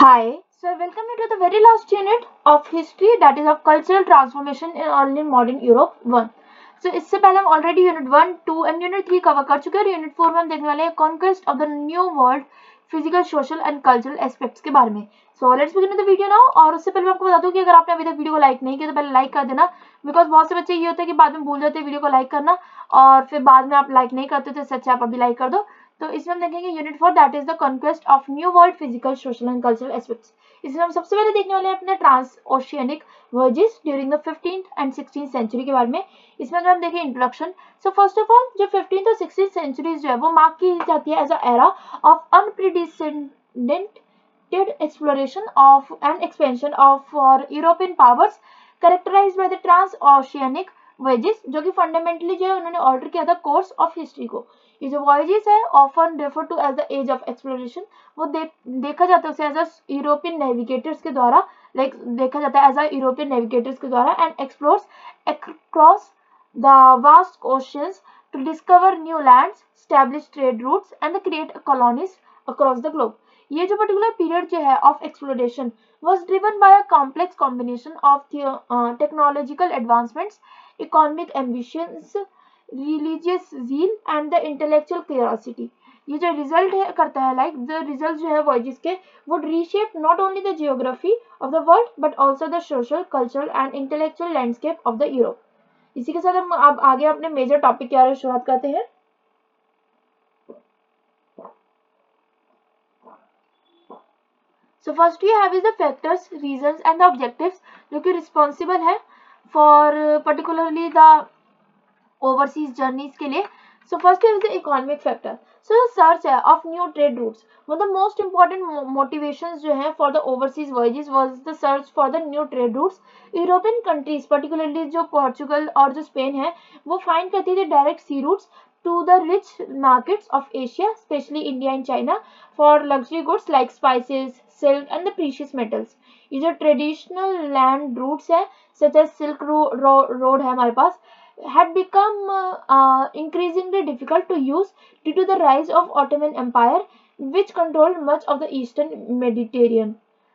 Hi, so I welcome you to the very last unit of history, that is of cultural transformation in early modern Europe 1. So इससे पहले हम already unit 1, 2 and unit 3 cover कर चुके हैं और unit 4 में हम देखने वाले हैं conquest of the new world physical social and cultural aspects के बारे में. So let's begin the video now. और उससे पहले मैं आपको बता दूं कि अगर आपने अभी तक वीडियो को लाइक नहीं किया तो पहले लाइक कर देना, बिकॉज बहुत से बच्चे ये होते हैं कि बाद में भूल जाते हैं वीडियो को लाइक करना और फिर बाद में आप लाइक नहीं करते, तो इससे अच्छा आप अभी लाइक कर दो. तो इसमें हम देखेंगे unit 4, that is the conquest of new world physical social and cultural aspects. इसमें हम सबसे पहले देखने वाले हैं अपने transoceanic voyages during the 15th and 16th century के बारे में. इसमें अगर हम देखें introduction, so first of all जो 15th और 16th सेंचुरीज जो है वो मार्क की जाती है as a era of unprecedented exploration of and expansion of for European powers characterized by the transoceanic voyages, जो कि फंडामेंटली जो है उन्होंने ऑल्टर किया था कोर्स ऑफ हिस्ट्री को. ये जो वॉयजेस है often refer to as the age of exploration, वो देखा जाता है उसे एज अ यूरोपियन नेविगेटर्स के द्वारा, लाइक देखा जाता है एज अ यूरोपियन नेविगेटर्स के द्वारा and explores across the vast oceans to discover new lands, establish trade routes and create colonies across the globe. ये जो पर्टिकुलर पीरियड जो है of exploration was driven by a complex combination of technological advancements, economic ambitions, religious zeal and the intellectual curiosity. ये जो result है करता है, like the result जो है वॉयजेस के, would reshape not only the geography of the world but also the social, cultural and intellectual landscape of the Europe. इसी के साथ हम अब आगे अपने मेजर टॉपिक की ओर शुरुआत करते हैं. So first we have is the factors, reasons and the objectives जो कि responsible है for particularly the overseas journeys के लिए. So first is the economic factor. So the search है of new trade routes. One of the most important motivations जो है for the overseas voyages was the search for the new trade routes. European countries particularly जो Portugal और जो Spain है वो find करती थी direct sea routes to the rich markets of Asia, especially India and China, for luxury goods like spices, silk and the precious metals. ये जो traditional land routes है such as Silk Road है हमारे पास, had become increasingly difficult to use due to the rise of Ottoman Empire, which controlled much of the eastern Mediterranean.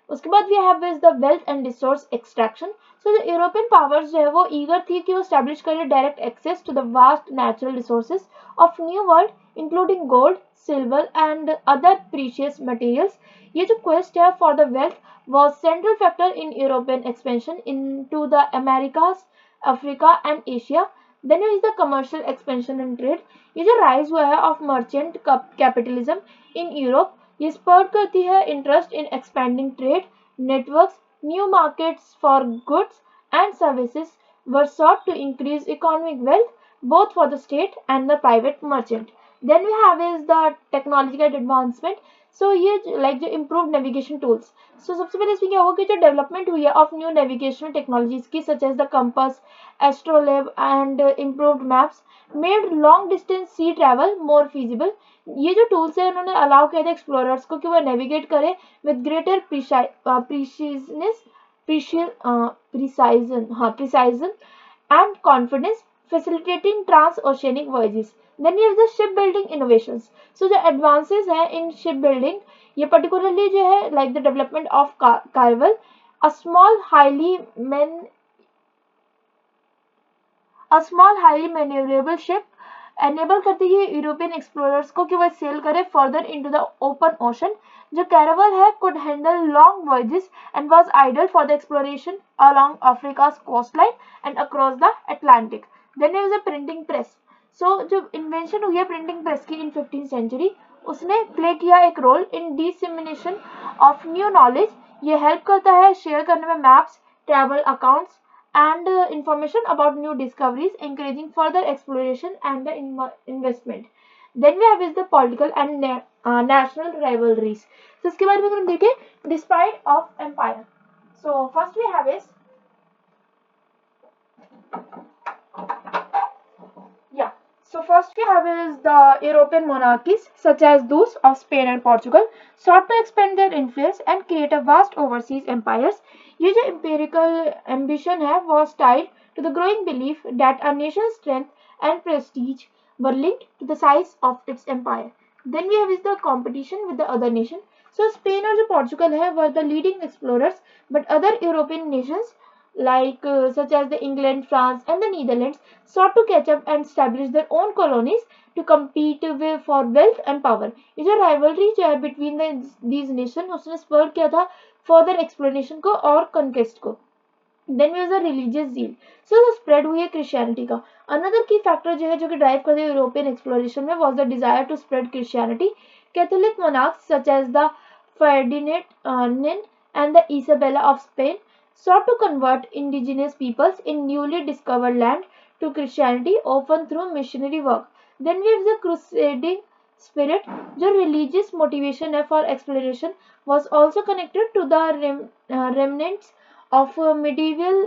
उसके बाद we have is the wealth and resource extraction. So the European powers जो है वो eager थी कि वो establish करे direct access to the vast natural resources of New World, including gold, silver and other precious materials. ये जो quest है for the wealth was central factor in European expansion into the Americas, Africa and Asia. Then is the commercial expansion and trade. ये जो rise हुआ है of merchant capitalism in Europe, ये spurred करती है interest in expanding trade networks. New markets for goods and services were sought to increase economic wealth both for the state and the private merchant. Then we have is the technological advancement. So ये like जो improved navigation tools. So सबसे पहले इसमें क्या होगा कि जो development हुई है ऑफ न्यू नेविगेशनल टेक्नोलॉजीज की such as the compass, astrolabe and improved maps made long distance sea travel more feasible. ये जो टूल्स है उन्होंने अलाउ किया था एक्सप्लोरर्स को कि वो नेविगेट करें with greater precision and confidence, facilitating transoceanic voyages. Then here is the shipbuilding innovations. So the advances हैं in shipbuilding, ये particularly जो है like the development of carvel, a small highly maneuverable ship enable करती है European explorers को कि वह cell करे further into the open ocean. जो कैरावल है could handle long voyages and was ideal for the exploration along Africa's coastline and across the Atlantic. Then there is a printing press. So जो invention हुई है printing press की इन 15th century, उसने play किया एक role in dissemination of new knowledge. ये help करता है शेयर करने में maps, travel accounts and information about new discoveries, encouraging further exploration and the investment. Then we have is the political and national rivalries. So इसके बारे में हम देखें despite of empire. So first we have is So first we have is the European monarchies such as those of Spain and Portugal sought to expand their influence and create a vast overseas empires. ये जो empirical ambition है was tied to the growing belief that a nation's strength and prestige were linked to the size of its empire. Then we have is the competition with the other nation. So Spain और जो Portugal है were the leading explorers, but other European Nations like such as the England, France, and the Netherlands sought to catch up and establish their own colonies to compete with for wealth and power. ये जो rivalry जो है between these nations उसने spur किया था further exploration को और conquest को. Then was the religious zeal. So the spread हुई है Christianity का. Another key factor जो है जो कि drive करते हैं European exploration में was the desire to spread Christianity. Catholic monarchs such as the Ferdinand and the Isabella of Spain sought to convert indigenous peoples in newly discovered land to Christianity, often through missionary work. Then we have the crusading spirit. जो religious motivation है for exploration was also connected to the remnants of medieval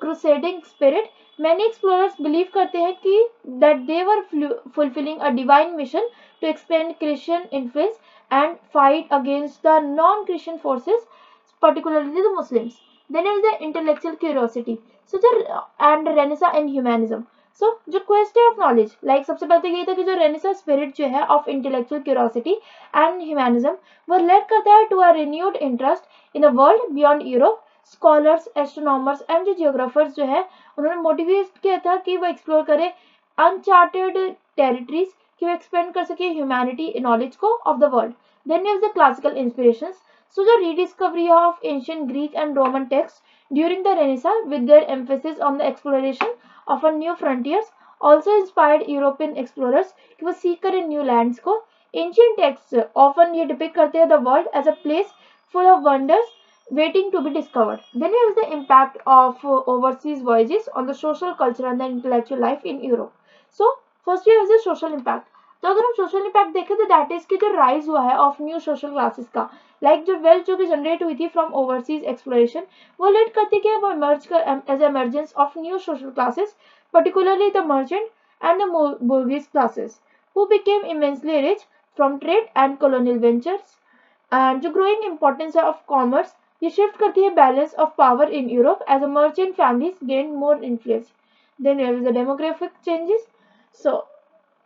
crusading spirit. Many explorers believe करते हैं कि that they were fulfilling a divine mission to expand Christian influence and fight against the non-Christian forces, particularly the Muslims. Then is the intellectual curiosity. So and Renaissance and humanism. So जो quest of knowledge, like सबसे पहले तो ये था कि जो Renaissance spirit जो है of intellectual curiosity and humanism वो lead करता है to a renewed interest in the world beyond Europe. Scholars, astronomers and जो जियोग्राफर्स जो है उन्होंने मोटिवेट किया था कि वो एक्सप्लोर करें अनचार्टेड टेरिटरीज, कि वो एक्सपेंड कर सके ह्यूमैनिटी नॉलेज को of the world. Then is the classical inspirations. So the rediscovery of ancient Greek and Roman text during the Renaissance with their emphasis on the exploration of a new frontiers also inspired European explorers कि वो सीख करें new lands को. Ancient text often ये depict करते हैं the world as a place full of wonders waiting to be discovered. Then there is the impact of overseas voyages on the social, cultural and the intellectual life in Europe. So first here is the social impact. तो अगर हम social impact देखें तो that is की जो rise हुआ है of new social classes का, लाइक जो वेल्थ जो कि जनरेट हुई थी फ्रॉम ओवरसीज एक्सप्लोरेशन वो लेट करती कि वो इमर्ज कर as emergence of new social classes, particularly the merchant and the bourgeois classes who became immensely rich from trade and colonial ventures. And जो ग्रोइंग इंपॉर्टेंस है of commerce ये shift करती है balance of power in Europe as a merchant families gain more influence. Then there is the demographic changes. So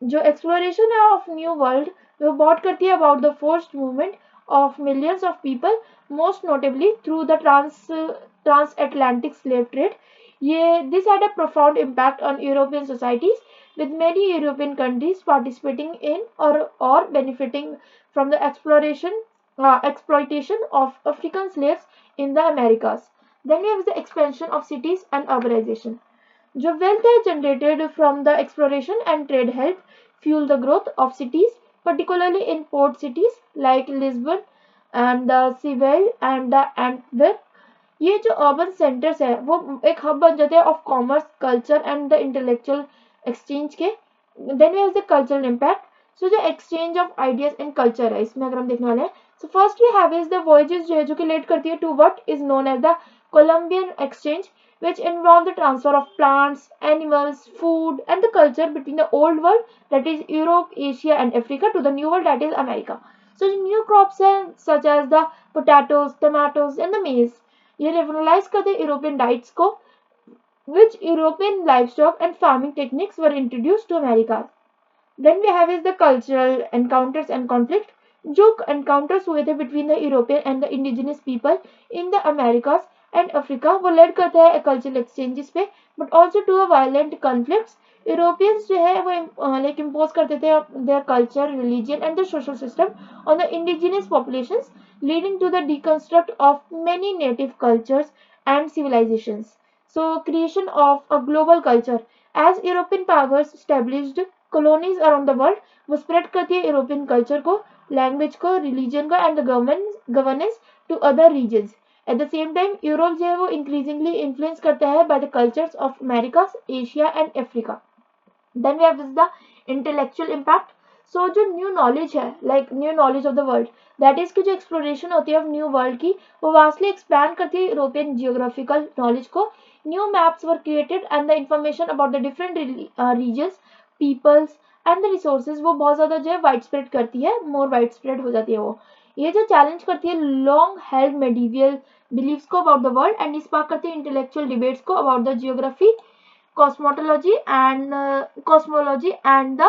जो exploration है of new world वो बहुत करती है about the forced movement of millions of people, most notably through the trans Atlantic slave trade. ये this had a profound impact on European societies with many European countries participating in or benefiting from the exploitation of African slaves in the Americas. Then we have the expansion of cities and urbanization. जो wealth है generated from the exploration and trade helped fuel the growth of cities, particularly in port cities like Lisbon and the Seville and the Antwerp. ये जो urban centers है वो एक hub बन जाते हैं of commerce, culture and the intellectual exchange के. Then we have the cultural impact. So the exchange of ideas and culture है इसमें अगर हम देखने वाले हैं. So first we have is the voyages जो है जो कि lead करती है to what is known as the Columbian exchange, which involve the transfer of plants, animals, food and the culture between the old world that is Europe, Asia and Africa to the new world that is America. So new crops हैं such as the potatoes, tomatoes and the maize ये revolutionize करते हैं European diets को, which European livestock and farming techniques were introduced to America. Then we have is the cultural encounters and conflict. जो encounters हुए थे between the European and the indigenous people in the Americas and Africa वो lead करता है cultural exchanges पे, but also to a violent conflicts. Europeans जो है वो like impose करते थे their culture, religion and the social system on the indigenous populations, leading to the deconstruct of many native cultures and civilizations. So creation of a global culture. As European powers established colonies around the world, वो spread करती है European culture को, language को, religion को and the governance to other regions. At the same time, Europe जो है वो increasingly influence करता है by the cultures of Americas, Asia and Africa. Then we have the intellectual impact. So जो new knowledge है like new knowledge of the world that is की जो exploration होती है न्यू वर्ल्ड की वो वास्टली एक्सपैंड करती है यूरोपियन जियोग्राफिकल नॉलेज को. New maps were created and the information about the different regions, peoples and the resources वो बहुत ज़्यादा जो है वाइड स्प्रेड करती है, मोर वाइड स्प्रेड हो जाती है वो. ये जो चैलेंज करती है लॉन्ग हेल्ड मेडिवियल बिलीव्स को about the world and spark करती है इंटेलेक्चुअल डिबेट्स को about the geography, cosmology and the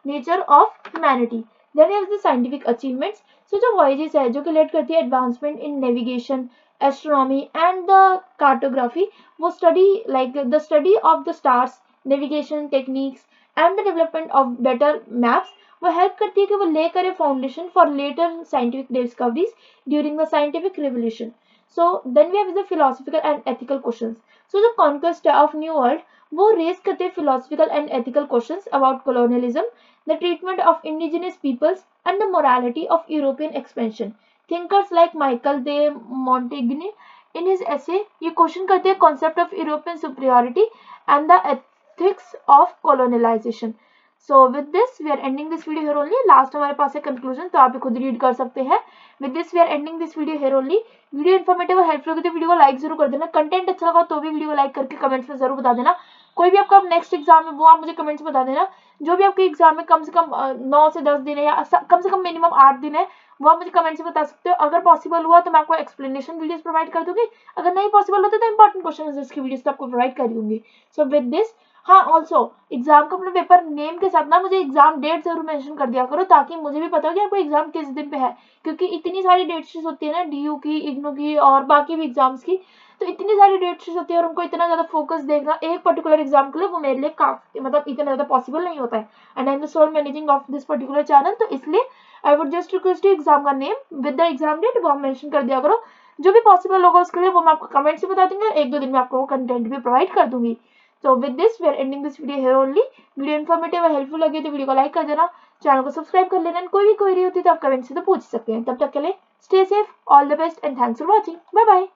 nature of humanity. Then have the scientific achievements. So जो वॉयजेस है जो कि लेड करती है advancement in navigation, astronomy and the cartography, वो study like the study of the stars, navigation techniques and the development of better maps, वो help करती है कि वो ले करे foundation for later scientific discoveries during the scientific revolution. So then we have the philosophical and ethical questions. So जो conquest of new world, वो raise करते हैं philosophical and ethical questions about colonialism, the treatment of indigenous peoples, and the morality of European expansion. Thinkers like Michael de Montaigne in his essay ये question करते हैं concept of European superiority and the ethics of colonialization. So with this we are ending this video here only. Last हमारे पास है conclusion, तो आप खुद read कर सकते हैं. With this we are ending this video here only. Video informative और helpful लगी तो वीडियो को लाइक जरूर कर देना. कंटेंट अच्छा लगा तो भी वीडियो को लाइक करके कमेंट्स में जरूर बता देना. कोई भी आपका नेक्स्ट एग्जाम है वो आप मुझे कमेंट्स में बता देना. जो भी आपके एग्जाम में कम से कम 9 से 10 दिन है या कम से कम मिनिमम 8 दिन है, वो आप मुझे कमेंट्स में बता सकते हो. अगर पॉसिबल हुआ तो मैं आपको एक्सप्लेनेशन वीडियोस प्रोवाइड कर दूंगी. अगर नहीं पॉसिबल होता तो इंपॉर्टेंट क्वेश्चन की वीडियोस आपको प्रोवाइड कर दूंगी. सो विद दिस, हाँ ऑल्सो एग्जाम का अपने पेपर नेम के साथ ना मुझे एग्जाम डेट जरूर मेंशन कर दिया करो, ताकि मुझे भी पता हो कि आपको एग्जाम किस दिन पे है, क्योंकि इतनी सारी डेट शीट होती है ना डीयू की, इग्नू की और बाकी भी एग्जाम्स की. तो इतनी सारी डेट शीट होती है और उनको इतना ज्यादा फोकस देखना एक पर्टिकुलर एग्जाम के लिए, वो मेरे लिए काफी मतलब इतना ज्यादा पॉसिबल नहीं होता है. And I am the sole managing of this particular channel, तो इसलिए I would just request you exam का name with the exam date वो आप मेंशन कर दिया करो. जो भी पॉसिबल होगा उसके लिए वो मैं आपको कमेंट से बता दूंगी. 1-2 दिन में आपको वो कंटेंट भी प्रोवाइड कर दूंगी. So with this we are ending this video here only. Video informative और हेल्पफुल लगी तो वीडियो को लाइक कर देना, चैनल को सब्सक्राइब कर लेना. कोई भी क्वेरी होती है तो आप कमेंट से तो पूछ सकते हैं. तब तक के लिए stay safe, all the best and thanks for watching. Bye bye.